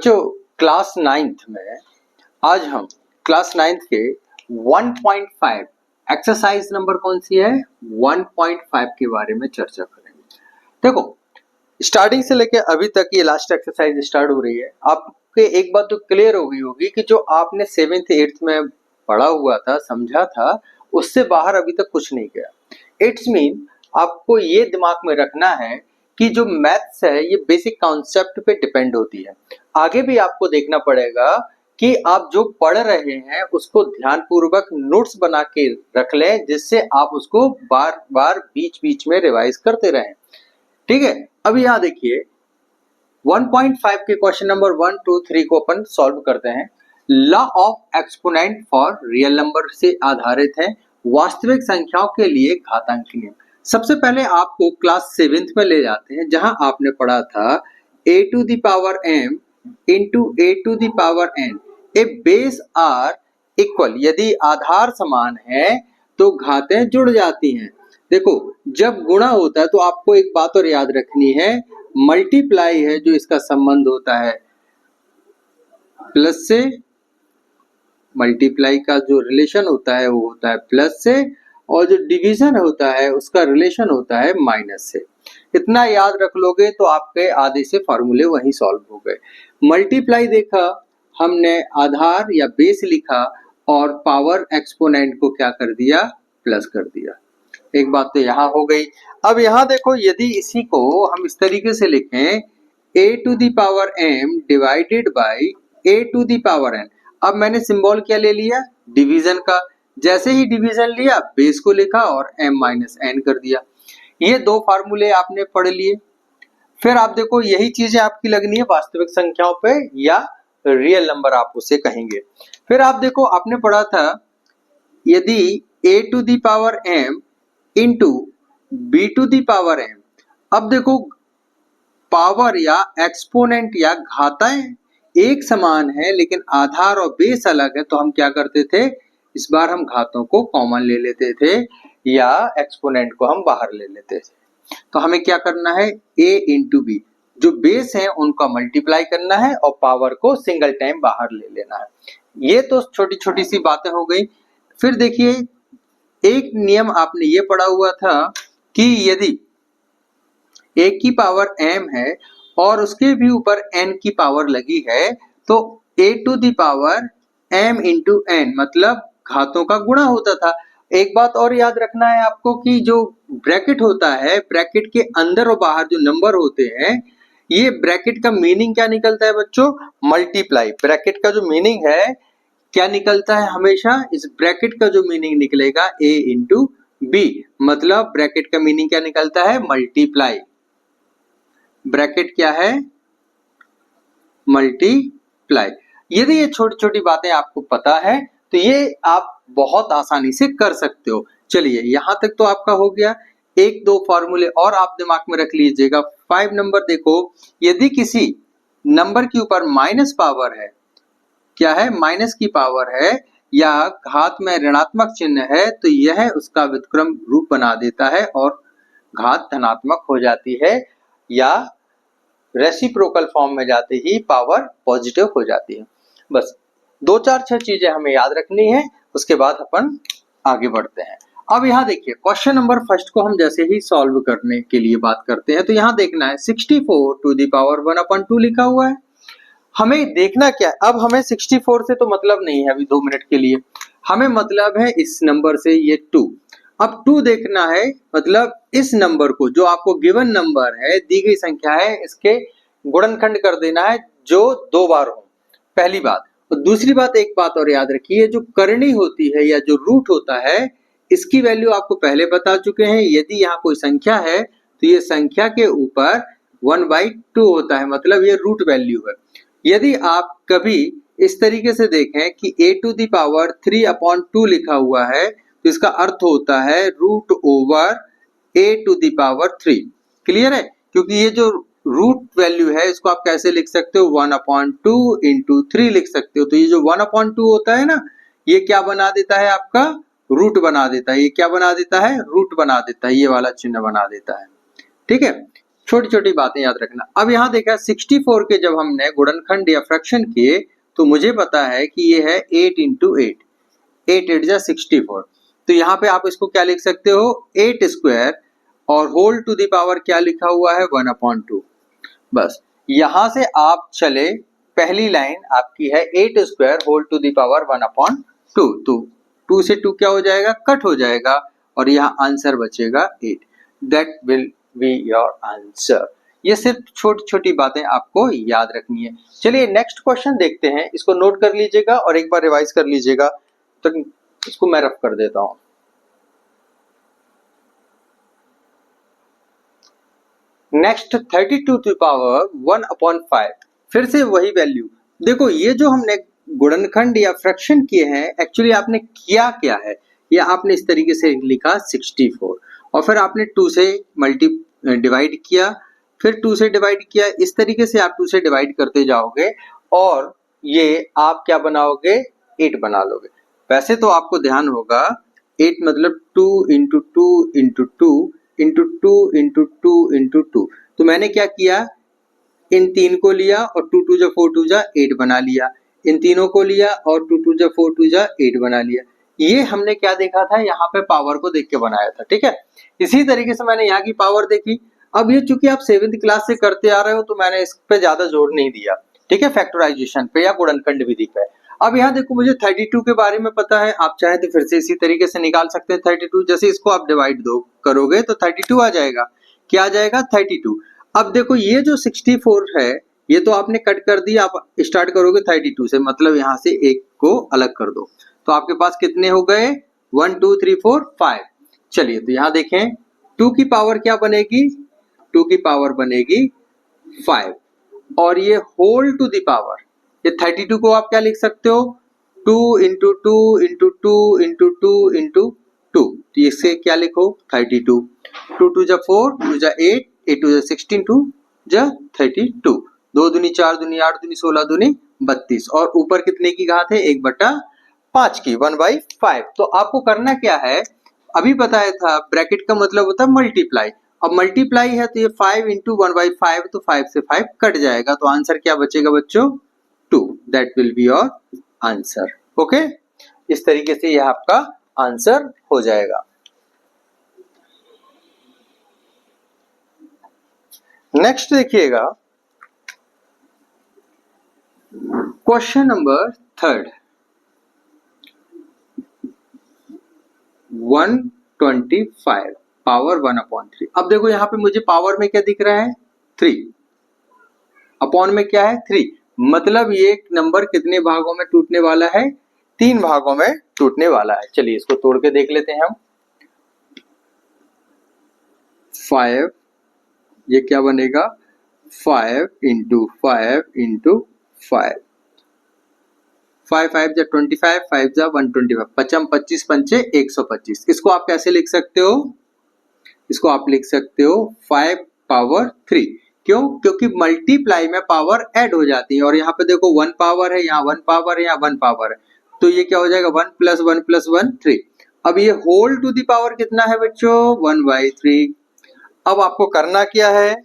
बच्चों class 9th में आज हम क्लास 9th के 1.5 एक्सरसाइज नंबर कौन सी है 1.5 के बारे में चर्चा करेंगे। देखो स्टार्टिंग से लेके अभी तक ये लास्ट एक्सरसाइज स्टार्ट हो रही है। आपके एक बात तो क्लियर हो गई होगी कि जो आपने 7th 8th में पढ़ा हुआ था, समझा था, उससे बाहर अभी तक कुछ नहीं गया। इट्स मीन आपको ये दिमाग में रखना है कि जो मैथ्स है ये बेसिक कॉन्सेप्ट पे डिपेंड होती है। आगे भी आपको देखना पड़ेगा कि आप जो पढ़ रहे हैं उसको ध्यानपूर्वक नोट्स बना के रख लें, जिससे आप उसको बार बार बीच बीच में रिवाइज करते रहें। ठीक है, अब यहाँ देखिए 1.5 के क्वेश्चन नंबर 1, 2, 3 को अपन सॉल्व करते हैं। Law of exponent for real number से आधारित है वास्तविक संख्याओं के लिए घातांकी नियम। सबसे पहले आपको क्लास 7th में ले जाते हैं, जहां आपने पढ़ा था a to the power m into a to the power n a base are equal. यदि आधार समान है तो घातें जुड़ जाती हैं। देखो जब गुणा होता है तो आपको एक बात और याद रखनी है, मल्टीप्लाई है जो इसका संबंध होता है प्लस से, मल्टीप्लाई का जो रिलेशन होता है वो होता है प्लस से, और जो डिवीजन होता है उसका रिलेशन होता है माइनस से। इतना याद रख लोगे तो आपके आधे से फॉर्मूले वहीं सॉल्व हो गए। मल्टीप्लाई देखा हमने, आधार या बेस लिखा और पावर एक्सपोनेंट को क्या कर दिया, प्लस कर दिया। एक बात तो यहाँ हो गई। अब यहाँ देखो यदि इसी को हम इस तरीके से लिखें a to the power m divided by a to the power n। अब मैंने सिंबल क्या ले लिया, डिवीजन का। जैसे ही डिवीजन लिया बेस को लिखा और m माइनस n कर दिया। ये दो फार्मूले आपने पढ़ लिए। फिर आप देखो यही चीजें आपकी लगनी है वास्तविक संख्याओं पे या रियल नंबर आप उसे कहेंगे। फिर आप देखो आपने पढ़ा था यदि a to the power m into b to the power m। अब देखो पावर या एक्सपोनेंट या घाताएं एक समान है लेकिन आधार और बेस अलग है, तो हम क्या करते थे, इस बार हम घातों को कॉमन ले लेते थे या एक्सपोनेंट को हम बाहर ले लेते थे। तो हमें क्या करना है, a इंटू बी, जो बेस है उनका मल्टीप्लाई करना है और पावर को सिंगल टाइम बाहर ले लेना है। ये तो छोटी छोटी सी बातें हो गई। फिर देखिए एक नियम आपने ये पढ़ा हुआ था कि यदि a की पावर m है और उसके भी ऊपर n की पावर लगी है तो a to the power m into n मतलब घातों का गुणा होता था। एक बात और याद रखना है आपको कि जो ब्रैकेट होता है, ब्रैकेट के अंदर और बाहर जो नंबर होते हैं, ये ब्रैकेट का मीनिंग क्या निकलता है बच्चों, मल्टीप्लाई। ब्रैकेट का जो मीनिंग है क्या निकलता है, हमेशा इस ब्रैकेट का जो मीनिंग निकलेगा a इंटू बी, मतलब ब्रैकेट का मीनिंग क्या निकलता है, मल्टीप्लाई। ब्रैकेट क्या है, मल्टीप्लाई। यदि ये छोटी छोटी बातें आपको पता है तो ये आप बहुत आसानी से कर सकते हो। चलिए यहां तक तो आपका हो गया। एक दो फॉर्मूले और आप दिमाग में रख लीजिएगा। 5 नंबर देखो, यदि किसी नंबर के ऊपर माइनस पावर है, क्या है, माइनस की पावर है या घात में ऋणात्मक चिन्ह है, तो यह उसका व्युत्क्रम रूप बना देता है और घात धनात्मक हो जाती है या रेसिप्रोकल फॉर्म में जाते ही पावर पॉजिटिव हो जाती है। बस 2-4-6 चीजें हमें याद रखनी है, उसके बाद अपन आगे बढ़ते हैं। अब यहाँ देखिए क्वेश्चन नंबर फर्स्ट को हम जैसे ही सॉल्व करने के लिए बात करते हैं तो यहाँ देखना है 64 टू दी पावर 1/2 लिखा हुआ है। हमें देखना क्या है, अब हमें 64 से तो मतलब नहीं है अभी 2 मिनट के लिए, हमें मतलब है इस नंबर से ये 2। अब 2 देखना है, मतलब इस नंबर को जो आपको गिवन नंबर है, दी गई संख्या है, इसके गुणनखंड कर देना है जो 2 बार हो, पहली बात। और दूसरी बात, एक बात और याद रखिए, जो करनी होती है या जो रूट होता है इसकी वैल्यू आपको पहले बता चुके हैं। यदि यहाँ कोई संख्या है तो ये संख्या के ऊपर 1/2 होता है, मतलब ये रूट वैल्यू है। यदि आप कभी इस तरीके से देखें कि a to the power 3/2 लिखा हुआ है तो इसका अर्थ होता है root over a to the power 3। Clear है, क्योंकि ये जो रूट वैल्यू है इसको आप कैसे लिख सकते हो, 1/2 इंटू 3 लिख सकते हो। तो ये जो 1/2 होता है ना, ये क्या बना देता है, आपका रूट बना देता है। ये क्या बना देता है, रूट बना देता है, ये वाला चिन्ह बना देता है। ठीक है, छोटी छोटी बातें याद रखना। अब यहाँ देखा 64 के जब हमने गुणनखंड या फ्रैक्शन किए तो मुझे पता है कि ये है 8 इंटू 8, 8 8 जा 64। तो यहाँ पे आप इसको क्या लिख सकते हो 8 स्क्वायर और होल टू द पावर क्या लिखा हुआ है 1/2। बस यहां से आप चले, पहली लाइन आपकी है 8 square whole to the power 1/2। तो 2 से 2 क्या हो जाएगा कट हो जाएगा और यहाँ आंसर बचेगा 8। That will be your answer. ये सिर्फ छोटी छोटी बातें आपको याद रखनी है। चलिए नेक्स्ट क्वेश्चन देखते हैं, इसको नोट कर लीजिएगा और एक बार रिवाइज कर लीजिएगा। तो इसको मैं रफ कर देता हूं। नेक्स्ट 32 टू द पावर 1/5, फिर से वही वैल्यू। देखो ये जो हमने गुणनखंड या फ्रैक्शन किए हैं, एक्चुअली आपने किया क्या है, या आपने इस तरीके से लिखा 64 और फिर आपने 2 से डिवाइड किया, फिर 2 से डिवाइड किया। इस तरीके से आप 2 से डिवाइड करते जाओगे और ये आप क्या बनाओगे 8 बना लोगे। वैसे तो आपको ध्यान होगा 8 मतलब 2 into 2 into 2 into 2 into 2 into 2। तो मैंने क्या किया, इन 3 को लिया और 2 2 जा 4 2 जा 8 बना लिया, इन तीनों को लिया और 2 2 जा 4 2 जा 8 बना लिया। ये हमने क्या देखा था, यहाँ पे पावर को देख के बनाया था, ठीक है। इसी तरीके से मैंने यहाँ की पावर देखी। अब ये चूंकि आप 7th क्लास से करते आ रहे हो तो मैंने इस पे ज्यादा जोर नहीं दिया, ठीक है, फैक्टराइजेशन पे या गुणनखंड विधि पे। अब यहाँ देखो मुझे 32 के बारे में पता है, आप चाहे तो फिर से इसी तरीके से निकाल सकते हैं 32। जैसे इसको आप डिवाइड दो करोगे तो 32 आ जाएगा। क्या आ जाएगा 32। अब देखो ये जो 64 है ये तो आपने कट कर दिया, आप स्टार्ट करोगे 32 से, मतलब यहाँ से एक को अलग कर दो तो आपके पास कितने हो गए 1 2 3 4 5। चलिए तो यहाँ देखें 2 की पावर क्या बनेगी, 2 की पावर बनेगी 5 और ये होल टू द पावर, ये 32 को आप क्या लिख सकते हो 2 इंटू 2 इंटू 2 इंटू 2 इंटू 2। तो इससे क्या लिखो 32। 2 2 जा 4 2 जा 8 8 2 जा 16 2 जा 32। 2 दूनी 4 दूनी 8 दूनी 16 दूनी 32 और ऊपर कितने की घात है 1/5 की 1/5। तो आपको करना क्या है, अभी बताया था ब्रैकेट का मतलब होता है मल्टीप्लाई। अब मल्टीप्लाई है तो ये 5 इंटू 1/5 तो 5 से 5 कट जाएगा तो आंसर क्या बचेगा बच्चों 2। That will be your answer. Okay, इस तरीके से यह आपका आंसर हो जाएगा। नेक्स्ट देखिएगा क्वेश्चन नंबर 3, 125 पावर 1/3। अब देखो यहाँ पे मुझे पावर में क्या दिख रहा है 3, अपॉन में क्या है 3, मतलब ये नंबर कितने भागों में टूटने वाला है 3 भागों में टूटने वाला है। चलिए इसको तोड़ के देख लेते हैं हम। 5 ये क्या बनेगा 5 इंटू 5 इंटू 5, 5 5 जा 25 5 जा 125, 5 25 पंचे 125। इसको आप कैसे लिख सकते हो, इसको आप लिख सकते हो 5 पावर 3। क्यों, क्योंकि मल्टीप्लाई में पावर ऐड हो जाती है और यहाँ पे देखो 1 पावर है, यहाँ 1 पावर है, यहाँ 1 पावर है, तो ये क्या हो जाएगा 1 + 1 + 1 3। अब ये होल टू दी पावर कितना है बच्चों 1/3। अब आपको करना क्या है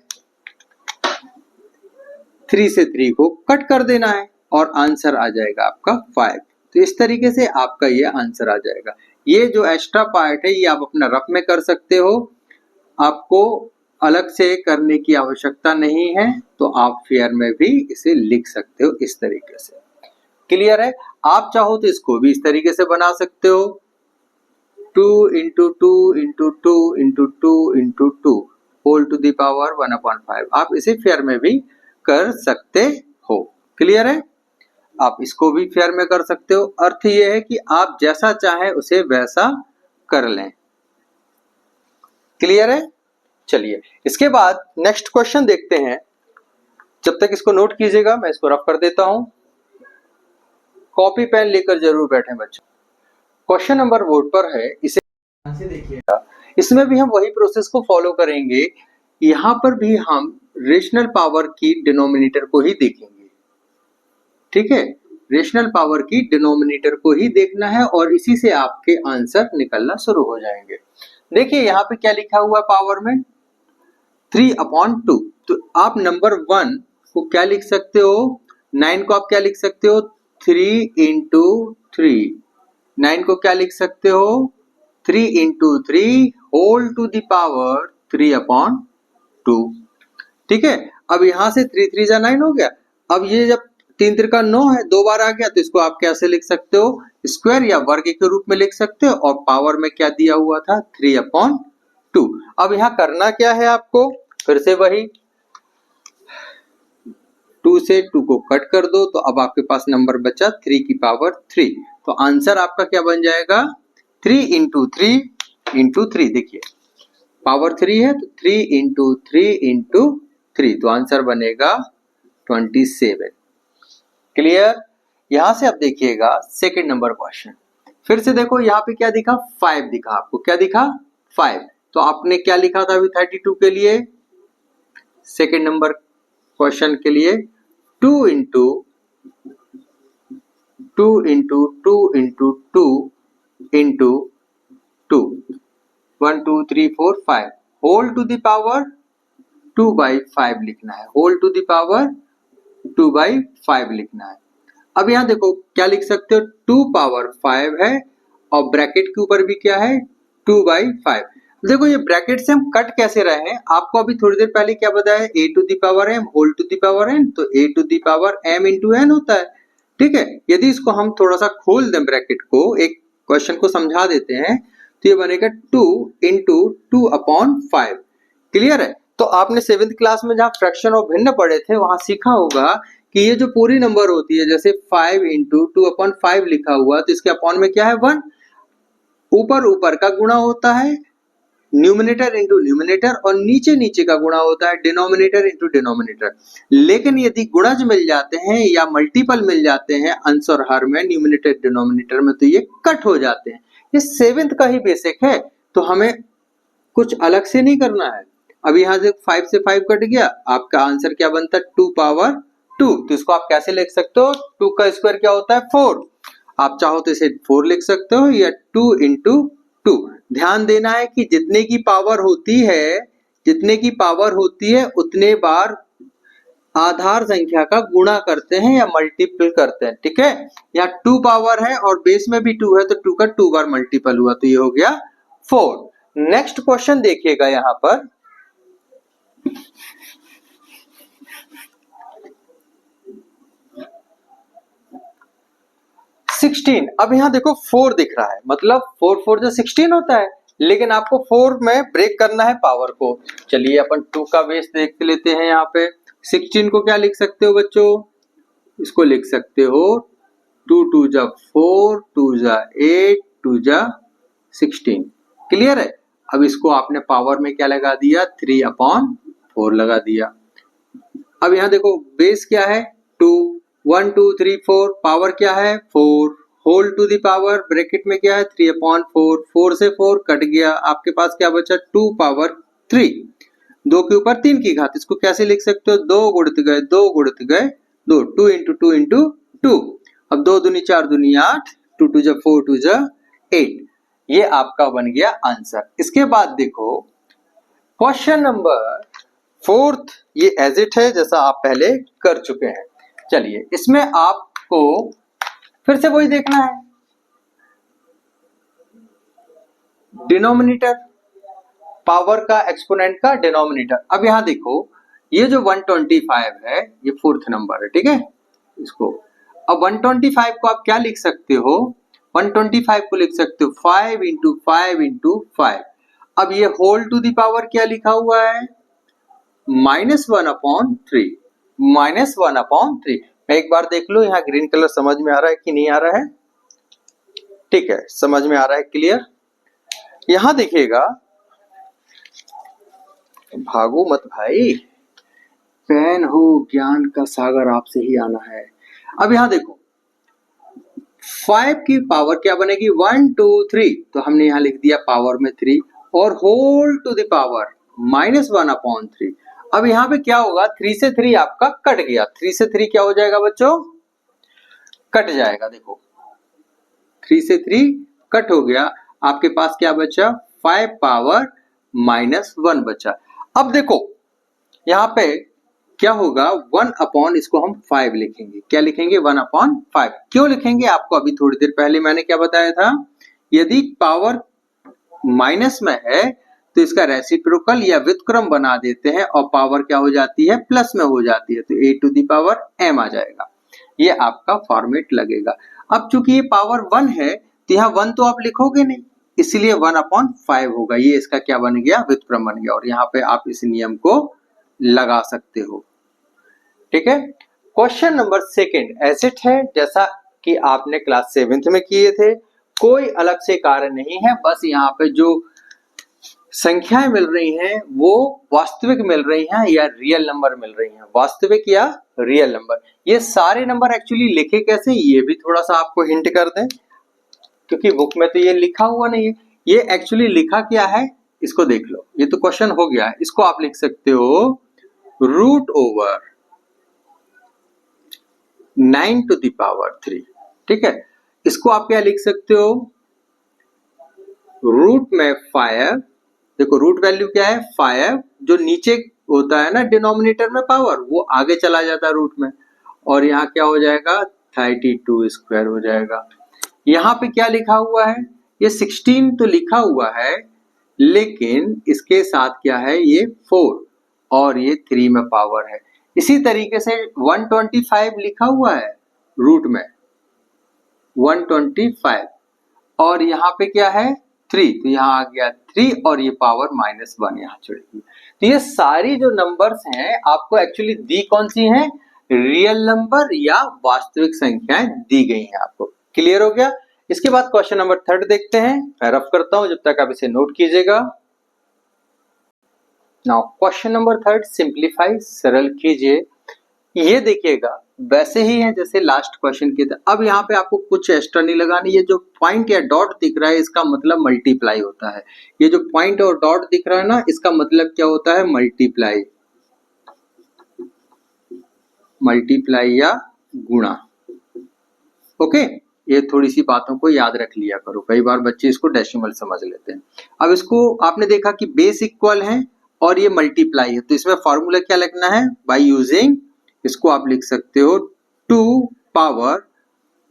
3 से 3 को कट कर देना है और आंसर आ जाएगा आपका 5। तो इस तरीके से आपका ये आंसर आ जाएगा। ये जो एक्स्ट्रा पार्ट है ये आप अपना रफ में कर सकते हो, आपको अलग से करने की आवश्यकता नहीं है, तो आप फेयर में भी इसे लिख सकते हो इस तरीके से। क्लियर है। आप चाहो तो इसको भी इस तरीके से बना सकते हो 2 into 2 into 2 into 2 into 2 whole to the power 1/5। आप इसे फेयर में भी कर सकते हो। क्लियर है। आप इसको भी फेयर में कर सकते हो। अर्थ ये है कि आप जैसा चाहे उसे वैसा कर लें। क्लियर है। चलिए इसके बाद नेक्स्ट क्वेश्चन देखते हैं। जब तक इसको नोट कीजिएगा मैं इसको रफ कर देता हूं। कॉपी पेन लेकर जरूर बैठें बच्चों। क्वेश्चन नंबर बोर्ड पर है, इसे ध्यान से देखिएगा। इसमें भी हम वही प्रोसेस को फॉलो करेंगे। यहां पर भी हम रेशनल पावर की डिनोमिनेटर को ही देखेंगे। ठीक है, रेशनल पावर की डिनोमिनेटर को ही देखना है और इसी से आपके आंसर निकलना शुरू हो जाएंगे। देखिए यहाँ पे क्या लिखा हुआ है पावर में 3/2। तो आप नंबर 1 को क्या लिख सकते हो, 9 को आप क्या लिख सकते हो, 3 इंटू 3। 9 को क्या लिख सकते हो, 3 into 3 whole to the power 3/2। ठीक है, अब यहां से 3 3 जा 9 हो गया। अब ये जब 3 3 का 9 है, 2 बार आ गया, तो इसको आप कैसे लिख सकते हो, स्क्वायर या वर्ग के रूप में लिख सकते हो, और पावर में क्या दिया हुआ था, 3/2। अब यहाँ करना क्या है आपको, फिर से वही 2 से 2 को कट कर दो, तो अब आपके पास नंबर बचा 3 की पावर 3। तो आंसर आपका क्या बन जाएगा, 3 इंटू 3 इंटू 3। देखिए पावर 3 है तो 3 इंटू 3 इंटू 3, तो आंसर बनेगा 27। क्लियर। यहां से अब देखिएगा सेकंड नंबर क्वेश्चन। फिर से देखो यहाँ पे क्या दिखा, 5 दिखा आपको, क्या दिखा, 5। तो आपने क्या लिखा था अभी 32 के लिए, सेकंड नंबर क्वेश्चन के लिए 2 into 2 into 2 into 2 into 2, 1 2 3 4 5 whole to the power 2/5 लिखना है, होल टू द पावर 2/5 लिखना है। अब यहाँ देखो क्या लिख सकते हो, 2 पावर 5 है और ब्रैकेट के ऊपर भी क्या है, 2/5। देखो ये ब्रैकेट से हम कट कैसे रहे हैं, आपको अभी थोड़ी देर पहले क्या बताया, a to the power m whole to the power n, तो a to the power m into n होता है। ठीक है, यदि इसको हम थोड़ा सा खोल दें ब्रैकेट को, एक क्वेश्चन को समझा देते हैं, तो ये बनेगा 2 इंटू 2/5। क्लियर है। तो आपने 7th क्लास में जहाँ फ्रैक्शन और भिन्न पढ़े थे वहां सीखा होगा कि ये जो पूरी नंबर होती है, जैसे 5 इंटू 2/5 लिखा हुआ, तो इसके अपॉन में क्या है, 1। ऊपर का गुणा होता है न्यूमिनेटर इंटू न्यूमिनेटर, और नीचे नीचे का गुणा होता है डिनोमिनेटर इंटू डिनोमिनेटर। लेकिन यदि गुणज मिल जाते हैं या मल्टीपल मिल जाते हैं अंश और हर में, न्यूमिनेटर डिनोमिनेटर में, तो ये कट हो जाते हैं। ये 7th का ही बेसिक है, तो हमें कुछ अलग से नहीं करना है। अब यहाँ से 5 से 5 कट गया, आपका आंसर क्या बनता है, 2 पावर 2। तो इसको आप कैसे लिख सकते हो, 2 का स्क्वायर क्या होता है, 4। आप चाहो तो इसे 4 लिख सकते हो, या 2 इंटू 2। ध्यान देना है कि जितने की पावर होती है, जितने की पावर होती है उतने बार आधार संख्या का गुणा करते हैं या मल्टीपल करते हैं। ठीक है, यहाँ 2 पावर है और बेस में भी 2 है, तो 2 का 2 बार मल्टीपल हुआ, तो ये हो गया 4। नेक्स्ट क्वेश्चन देखिएगा यहाँ पर, अब यहाँ देखो 4 दिख रहा है, मतलब 4 4 जो 16 होता है, लेकिन आपको 4 में ब्रेक करना है पावर को। चलिए अपन 2 का बेस देख लेते हैं। यहाँ पे 16 को क्या लिख सकते हो बच्चों, इसको लिख सकते हो 2 2 जा 4, 2 जा 8, 2 जा 16। क्लियर है। अब इसको आपने पावर में क्या लगा दिया, 3/4 लगा दिया। अब यहाँ देखो बेस क्या है, 2, 1 2 3 4, पावर क्या है 4, whole to the power bracket में क्या है 3/4, 4 से 4 कट गया, आपके पास क्या बचा 2 पावर 3, 2 के ऊपर 3 की घात। इसको कैसे लिख सकते हो, 2 गुणित गए 2 गुणित गए 2, 2 इंटू 2 इंटू 2। अब 2 दूनी 4 दूनी 8, 2 2 जा 4, 2 जा 8। ये आपका बन गया आंसर। इसके बाद देखो क्वेश्चन नंबर 4th, ये एज इट है जैसा आप पहले कर चुके हैं। चलिए इसमें आपको फिर से वही देखना है, डिनोमिनेटर, पावर का एक्सपोनेंट का डिनोमिनेटर। अब यहां देखो ये जो 125 है ये 4th नंबर है, ठीक है। इसको अब 125 को आप क्या लिख सकते हो, 125 को लिख सकते हो 5 इंटू 5 इंटू 5। अब ये होल टू द पावर क्या लिखा हुआ है, -1/3, -1/3। एक बार देख लो यहाँ ग्रीन कलर समझ में आ रहा है कि नहीं आ रहा है, ठीक है समझ में आ रहा है, क्लियर। यहां देखिएगा, भागो मत भाई, पेन हो ज्ञान का सागर आपसे ही आना है। अब यहां देखो 5 की पावर क्या बनेगी 1 2 3, तो हमने यहां लिख दिया पावर में 3, और होल टू द पावर -1/3। अब यहाँ पे क्या होगा, 3 से 3 आपका कट गया, 3 से 3 क्या हो जाएगा बच्चों, कट जाएगा। देखो 3 से 3 कट हो गया, आपके पास क्या बचा 5 पावर -1 बचा। अब देखो यहाँ पे क्या होगा 1 अपॉन इसको हम 5 लिखेंगे। क्या लिखेंगे 1 अपॉन 5। क्यों लिखेंगे आपको अभी थोड़ी देर पहले मैंने क्या बताया था, यदि पावर माइनस में है तो इसका रेसिप्रोकल या व्युत्क्रम बना देते हैं और पावर क्या हो जाती है प्लस में हो जाती है, तो a to the power m आ जाएगा। ये आपका फॉर्मेट लगेगा। अब चूंकि ये पावर 1 है तो यहाँ 1 तो आप लिखोगे नहीं, इसलिए 1 अपॉन 5 होगा। ये इसका क्या बन गया, व्युत्क्रम बन गया। और यहाँ पे आप इस नियम को लगा सकते हो। ठीक है। क्वेश्चन नंबर 2 एसिड है, जैसा कि आपने क्लास 7th में किए थे। कोई अलग से कार्य नहीं है, बस यहाँ पे जो संख्याएं मिल रही हैं वो वास्तविक मिल रही हैं या रियल नंबर मिल रही हैं, वास्तविक या रियल नंबर। ये सारे नंबर एक्चुअली लिखे कैसे, ये भी थोड़ा सा आपको हिंट कर दें, क्योंकि बुक में तो ये लिखा हुआ नहीं है। ये एक्चुअली लिखा क्या है इसको देख लो। ये तो क्वेश्चन हो गया है, इसको आप लिख सकते हो root over 9 to the power 3। ठीक है। इसको आप क्या लिख सकते हो, रूट में 5, देखो रूट वैल्यू क्या है 5, जो नीचे होता है ना डिनोमिनेटर में पावर, वो आगे चला जाता है रूट में, और यहाँ क्या हो जाएगा 32 स्क्वायर हो जाएगा। यहाँ पे क्या लिखा हुआ है, ये 16 तो लिखा हुआ है, लेकिन इसके साथ क्या है ये 4 और ये 3 में पावर है। इसी तरीके से 125 लिखा हुआ है रूट में 125, और यहाँ पे क्या है 3, तो यहाँ आ गया 3 और ये पावर -1 यहाँ चढ़ेगी। तो ये सारी जो नंबर्स हैं आपको एक्चुअली दी कौन सी हैं, रियल नंबर या वास्तविक संख्याएं दी गई हैं आपको। क्लियर हो गया। इसके बाद क्वेश्चन नंबर 3 देखते हैं। मैं रफ करता हूं जब तक आप इसे नोट कीजिएगा। नाउ क्वेश्चन नंबर 3 सिंप्लीफाई, सरल कीजिए। ये देखिएगा वैसे ही है जैसे लास्ट क्वेश्चन के था। अब यहाँ पे आपको कुछ एक्स्ट्रा नहीं लगानी। ये जो पॉइंट या डॉट दिख रहा है इसका मतलब मल्टीप्लाई होता है। ये जो पॉइंट और डॉट दिख रहा है ना, इसका मतलब क्या होता है, मल्टीप्लाई, मल्टीप्लाई या गुणा। ओके, ये थोड़ी सी बातों को याद रख लिया करो, कई बार बच्चे इसको डेसिमल समझ लेते हैं। अब इसको आपने देखा कि बेस इक्वल है और ये मल्टीप्लाई है, तो इसमें फॉर्मूला क्या लिखना है, बाय यूजिंग, इसको आप लिख सकते हो 2 पावर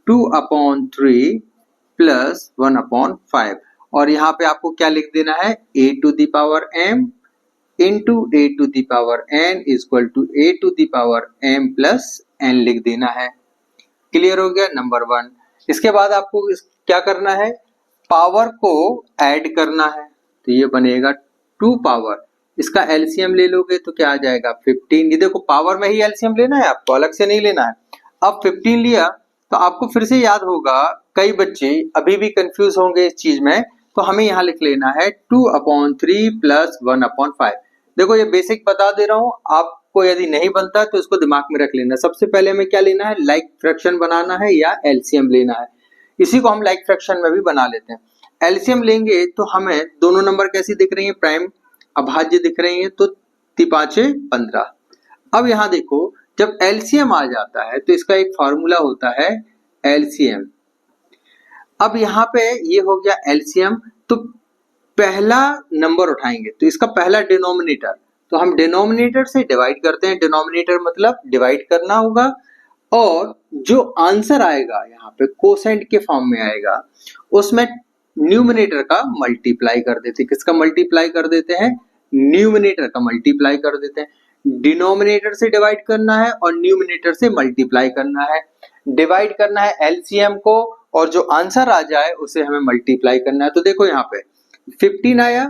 2 अपॉन 3 प्लस 1 अपॉन 5, और यहाँ पे आपको क्या लिख देना है a to the power m into a to the power n equal to a to the power m plus n लिख देना है। क्लियर हो गया नंबर 1। इसके बाद आपको क्या करना है, पावर को ऐड करना है, तो ये बनेगा 2 पावर, इसका एलसीएम ले लोगे तो क्या आ जाएगा 15। ये देखो पावर में ही एलसीएम लेना है आपको, अलग से नहीं लेना है। अब 15 लिया तो आपको फिर से याद होगा, कई बच्चे अभी भी कंफ्यूज होंगे इस चीज में, तो हमें यहाँ लिख लेना है 2 अपॉन 3 प्लस 1 अपॉन 5। देखो ये बेसिक बता दे रहा हूँ, आपको यदि नहीं बनता तो इसको दिमाग में रख लेना। सबसे पहले हमें क्या लेना है, लाइक फ्रैक्शन बनाना है या एलसीएम लेना है। इसी को हम लाइक फ्रैक्शन में भी बना लेते हैं। एलसीएम लेंगे तो हमें दोनों नंबर कैसी दिख रही है, प्राइम अभाज्य दिख रही है, तो 3×5 = 15। अब यहाँ देखो जब एलसीएम आ जाता है तो इसका एक फॉर्मूला होता है एलसीएम। अब यहाँ पे ये हो गया एलसीएम, तो पहला नंबर उठाएंगे तो इसका पहला डिनोमिनेटर, तो हम डिनोमिनेटर से डिवाइड करते हैं, डिनोमिनेटर मतलब डिवाइड करना होगा, और जो आंसर आएगा यहाँ पे कोसेंट के फॉर्म में आएगा, उसमें न्यूमिनेटर का मल्टीप्लाई कर देते हैं। किसका मल्टीप्लाई कर देते हैं, न्यूमिनेटर का मल्टीप्लाई कर देते हैं। डिनोमिनेटर से डिवाइड करना है और न्यूमिनेटर से मल्टीप्लाई करना है। डिवाइड करना है एलसीएम को, और जो आंसर आ जाए उसे हमें मल्टीप्लाई करना है। तो देखो यहाँ पे 15 आया,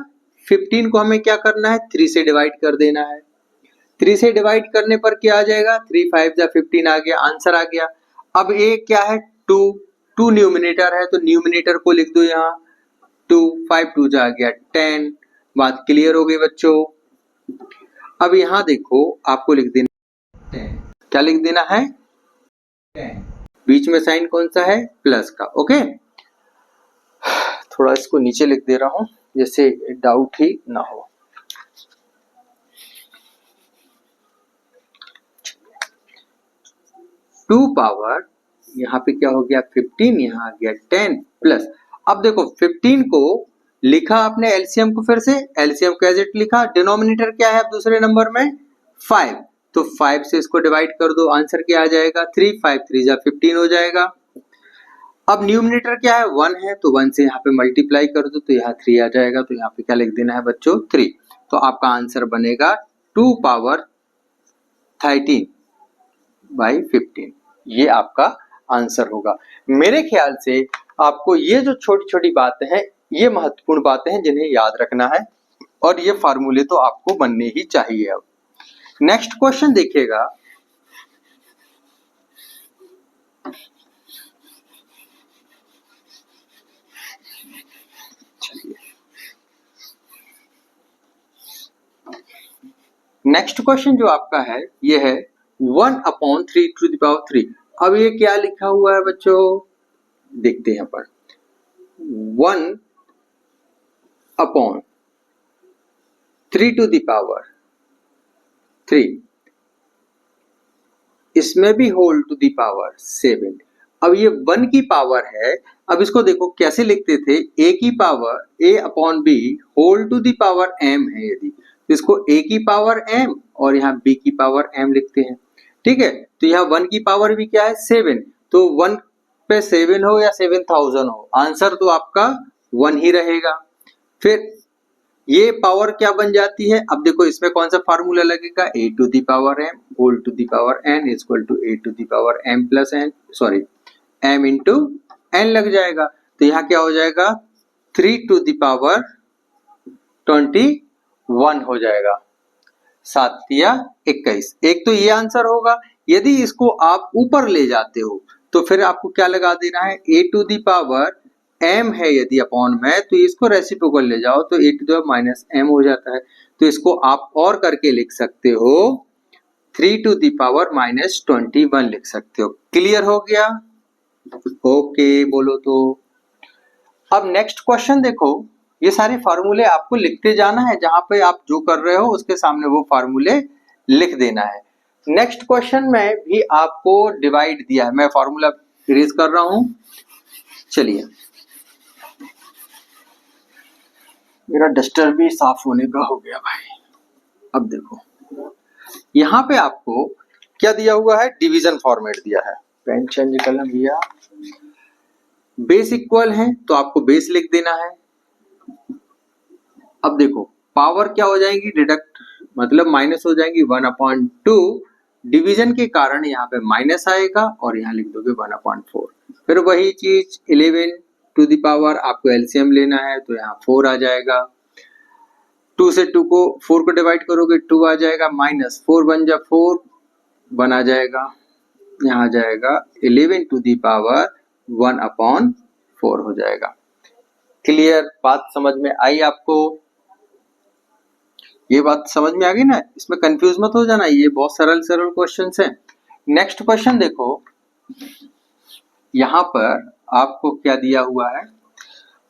15 को हमें क्या करना है 3 से डिवाइड कर देना है। 3 से डिवाइड करने पर क्या आ जाएगा 3 5 जा 15 आ गया, आंसर आ गया। अब ये क्या है 2 न्यूमिनेटर है, तो न्यूमिनेटर को लिख दो यहाँ 2, 5 2 जा गया 10। बात क्लियर हो गई बच्चों। अब यहाँ देखो आपको लिख देना 10, क्या लिख देना है 10, बीच में साइन कौन सा है प्लस का। ओके, थोड़ा इसको नीचे लिख दे रहा हूं जैसे डाउट ही ना हो। टू पावर यहाँ पे क्या हो गया 15, यहाँ आ गया 10 प्लस। अब देखो 15 को लिखा आपने एलसीएम को, फिर से एलसीएम कैसे लिखा, डिनोमिनेटर क्या है अब दूसरे नंबर में 5, तो 5 से इसको डिवाइड कर दो, आंसर क्या आ जाएगा 3, 5 3 जा 15 हो जाएगा। अब न्यूमरेटर क्या है 1 है, तो 1 से यहाँ पे मल्टीप्लाई कर दो तो यहाँ 3 आ जाएगा, तो यहाँ पे क्या लिख देना है बच्चों 3। तो आपका आंसर बनेगा 2 पावर 13/15, ये आपका आंसर होगा। मेरे ख्याल से आपको ये जो छोटी छोटी बातें हैं ये महत्वपूर्ण बातें हैं जिन्हें याद रखना है, और ये फार्मूले तो आपको बनने ही चाहिए। अब नेक्स्ट क्वेश्चन देखिएगा, नेक्स्ट क्वेश्चन जो आपका है ये है 1/3 अब ये क्या लिखा हुआ है बच्चों, देखते हैं पर 1/3 इसमें भी होल टू द पावर 7। अब ये 1 की पावर है, अब इसको देखो कैसे लिखते थे, a की power a/b whole to the power m है, यदि तो इसको a की पावर m और यहाँ b की पावर m लिखते हैं। ठीक है, तो यहाँ 1 की पावर भी क्या है 7, तो 1 पे 7 हो या 7000 हो, आंसर तो आपका 1 ही रहेगा। फिर ये पावर क्या बन जाती है, अब देखो इसमें कौन सा फार्मूला लगेगा, a to the power m whole to the power n equal to a to the power m plus n, sorry m into n लग जाएगा। तो यहाँ क्या हो जाएगा 3 टू दी पावर 21 हो जाएगा, 7 या 21। एक तो ये आंसर होगा। यदि इसको आप ऊपर ले जाते हो तो फिर आपको क्या लगा देना है, a to the power m है यदि अपॉन में, तो इसको रेसिप्रोकल ले जाओ तो a to the minus m हो जाता है। तो इसको आप और करके लिख सकते हो 3 टू दी पावर माइनस 21 लिख सकते हो। क्लियर हो गया, ओके बोलो तो। अब नेक्स्ट क्वेश्चन देखो, ये सारे फार्मूले आपको लिखते जाना है, जहां पे आप जो कर रहे हो उसके सामने वो फार्मूले लिख देना है। नेक्स्ट क्वेश्चन में भी आपको डिवाइड दिया है, मैं फार्मूला इरेज कर रहा हूं, चलिए मेरा डस्टर भी साफ होने का हो गया भाई। अब देखो यहाँ पे आपको क्या दिया हुआ है, डिवीजन फॉर्मेट दिया है, पेन चेंज कलम दिया, बेस इक्वल है तो आपको बेस लिख देना है। अब देखो पावर क्या हो जाएंगी, डिडक्ट मतलब माइनस हो जाएंगी 1/2, डिवीजन के कारण यहाँ पे माइनस आएगा और यहाँ लिख दोगे 1/4। फिर वही चीज 11 टू दी पावर, आपको एलसीएम लेना है तो यहाँ 4 आ जाएगा, 2 से 2 को 4 को डिवाइड करोगे 2 आ जाएगा, माइनस 4 1 जा 4 1 आ जाएगा, यहाँ आ जाएगा 11 टू दी पावर 1/4 हो जाएगा। क्लियर, बात समझ में आई आपको, ये बात समझ में आ गई ना, इसमें कंफ्यूज मत हो जाना, ये बहुत सरल सरल क्वेश्चंस हैं। नेक्स्ट क्वेश्चन देखो, यहाँ पर आपको क्या दिया हुआ है,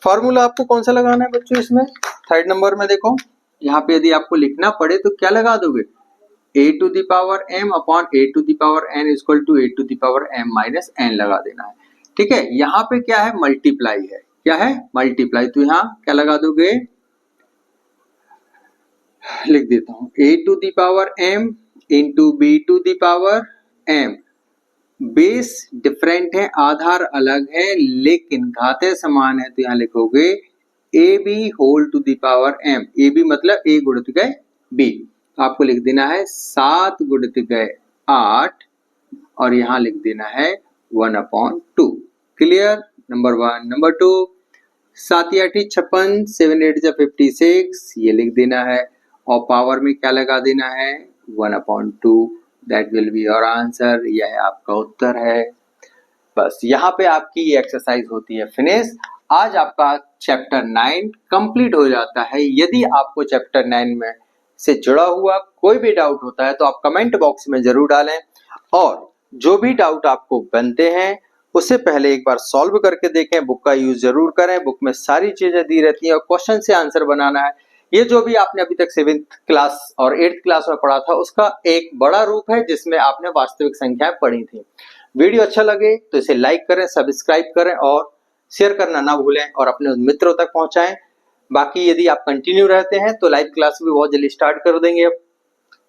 फॉर्मूला आपको कौन सा लगाना है बच्चों, इसमें थर्ड नंबर में देखो, यहाँ पे यदि आपको लिखना पड़े तो क्या लगा दोगे, a to the power m upon a to the power n equal to a to the power m minus n लगा देना है। ठीक है, यहाँ पे क्या है मल्टीप्लाई है, क्या है मल्टीप्लाई, तो यहाँ क्या लगा दोगे, लिख देता हूं a to the power m into b to the power m, base different है, आधार अलग है लेकिन घातें समान है, तो यहाँ लिखोगे ab whole to the power m, ab मतलब a गुणित गए b, आपको लिख देना है 7 गुणित गए 8 और यहाँ लिख देना है 1/2। Clear, number 1। नंबर 2, 7 या 8 56, 7 8 जा 56, ये लिख देना है और पावर में क्या लगा देना है 1/2, that will be your answer, यह आपका उत्तर है। बस यहाँ पे आपकी ये एक्सरसाइज होती है फिनिश। आज आपका चैप्टर 9 कंप्लीट हो जाता है। यदि आपको चैप्टर 9 में से जुड़ा हुआ कोई भी डाउट होता है तो आप कमेंट बॉक्स में जरूर डालें, और जो भी डाउट आपको बनते हैं उससे पहले एक बार सॉल्व करके देखें, बुक का यूज जरूर करें, बुक में सारी चीजें दी रहती हैं और क्वेश्चन से आंसर बनाना है। ये जो भी आपने अभी तक 7th क्लास और 8th क्लास में पढ़ा था उसका एक बड़ा रूप है जिसमें आपने वास्तविक संख्याएं पढ़ी थी। वीडियो अच्छा लगे तो इसे लाइक करें, सब्सक्राइब करें और शेयर करना ना भूलें और अपने मित्रों तक पहुंचाएं। बाकी यदि आप कंटिन्यू रहते हैं तो लाइव क्लास भी बहुत जल्दी स्टार्ट कर देंगे अब,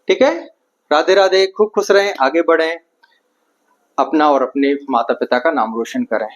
ठीक है। राधे राधे, खूब खुश रहें, आगे बढ़ें, अपना और अपने माता पिता का नाम रोशन करें।